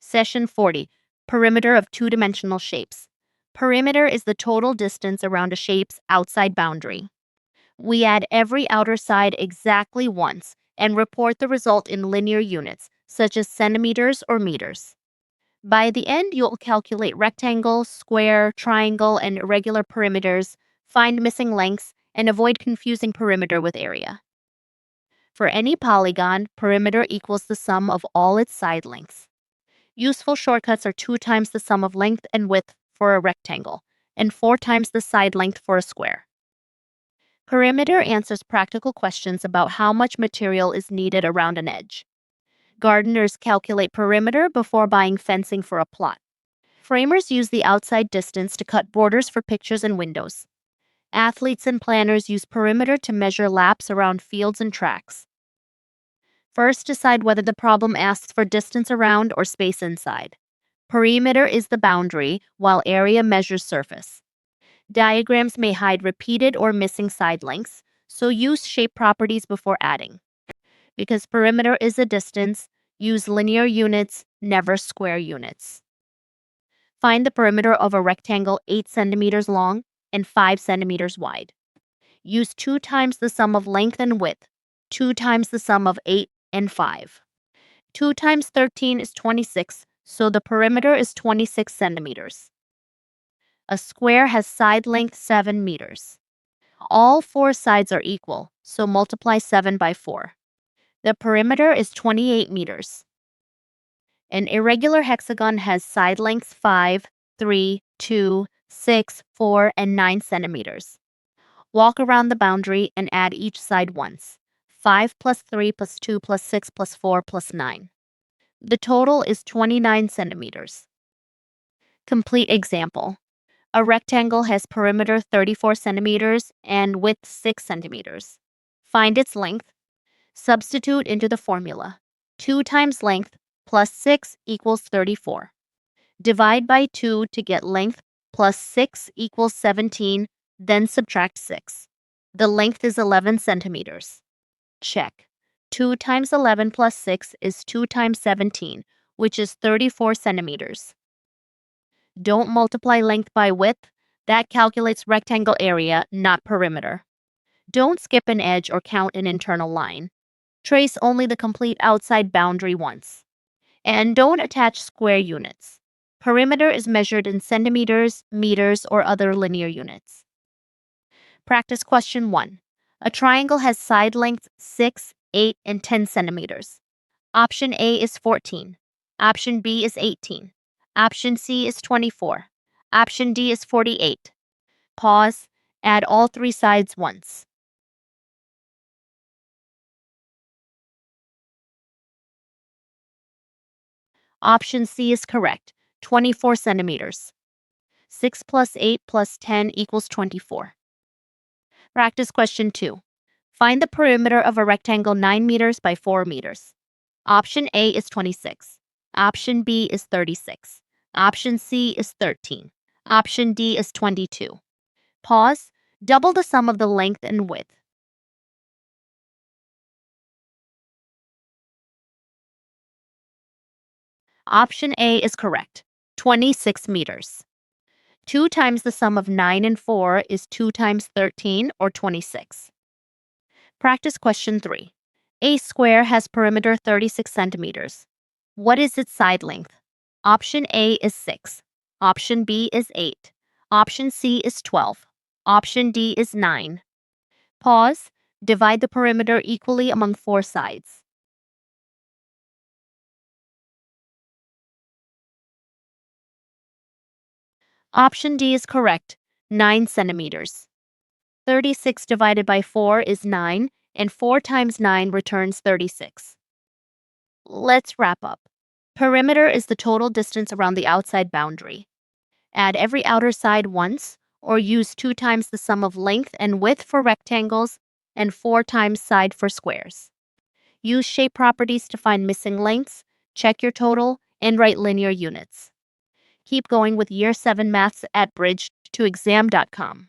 Session 40. Perimeter of two-dimensional shapes. Perimeter is the total distance around a shape's outside boundary. We add every outer side exactly once and report the result in linear units, such as centimeters or meters. By the end, you'll calculate rectangle, square, triangle, and irregular perimeters, find missing lengths, and avoid confusing perimeter with area. For any polygon, perimeter equals the sum of all its side lengths. Useful shortcuts are 2 times the sum of length and width for a rectangle, and 4 times the side length for a square. Perimeter answers practical questions about how much material is needed around an edge. Gardeners calculate perimeter before buying fencing for a plot. Framers use the outside distance to cut borders for pictures and windows. Athletes and planners use perimeter to measure laps around fields and tracks. First, decide whether the problem asks for distance around or space inside. Perimeter is the boundary, while area measures surface. Diagrams may hide repeated or missing side lengths, so use shape properties before adding. Because perimeter is a distance, use linear units, never square units. Find the perimeter of a rectangle 8 centimeters long and 5 centimeters wide. Use 2 times the sum of length and width, 2 times the sum of 8 and 5. 2 times 13 is 26, so the perimeter is 26 centimeters. A square has side length 7 meters. All 4 sides are equal, so multiply 7 by 4. The perimeter is 28 meters. An irregular hexagon has side lengths 5, 3, 2, 6, 4, and 9 centimeters. Walk around the boundary and add each side once. 5 plus 3 plus 2 plus 6 plus 4 plus 9. The total is 29 centimeters. Complete example. A rectangle has perimeter 34 centimeters and width 6 centimeters. Find its length. Substitute into the formula. 2 times length plus 6 equals 34. Divide by 2 to get length plus 6 equals 17, then subtract 6. The length is 11 centimeters. Check. 2 times 11 plus 6 is 2 times 17, which is 34 centimeters. Don't multiply length by width. That calculates rectangle area, not perimeter. Don't skip an edge or count an internal line. Trace only the complete outside boundary once. And don't attach square units. Perimeter is measured in centimeters, meters, or other linear units. Practice question 1. A triangle has side lengths 6, 8, and 10 centimeters. Option A is 14. Option B is 18. Option C is 24. Option D is 48. Pause. Add all 3 sides once. Option C is correct. 24 centimeters. 6 plus 8 plus 10 equals 24. Practice question 2. Find the perimeter of a rectangle 9 meters by 4 meters. Option A is 26. Option B is 36. Option C is 13. Option D is 22. Pause. Double the sum of the length and width. Option A is correct. 26 meters. 2 times the sum of 9 and 4 is 2 times 13, or 26. Practice question 3. A square has perimeter 36 centimeters. What is its side length? Option A is 6. Option B is 8. Option C is 12. Option D is 9. Pause. Divide the perimeter equally among 4 sides. Option D is correct. 9 centimeters. 36 divided by 4 is 9, and 4 times 9 returns 36. Let's wrap up. Perimeter is the total distance around the outside boundary. Add every outer side once, or use 2 times the sum of length and width for rectangles and 4 times side for squares. Use shape properties to find missing lengths, check your total, and write linear units. Keep going with Year 7 Maths at bridge2exam.com.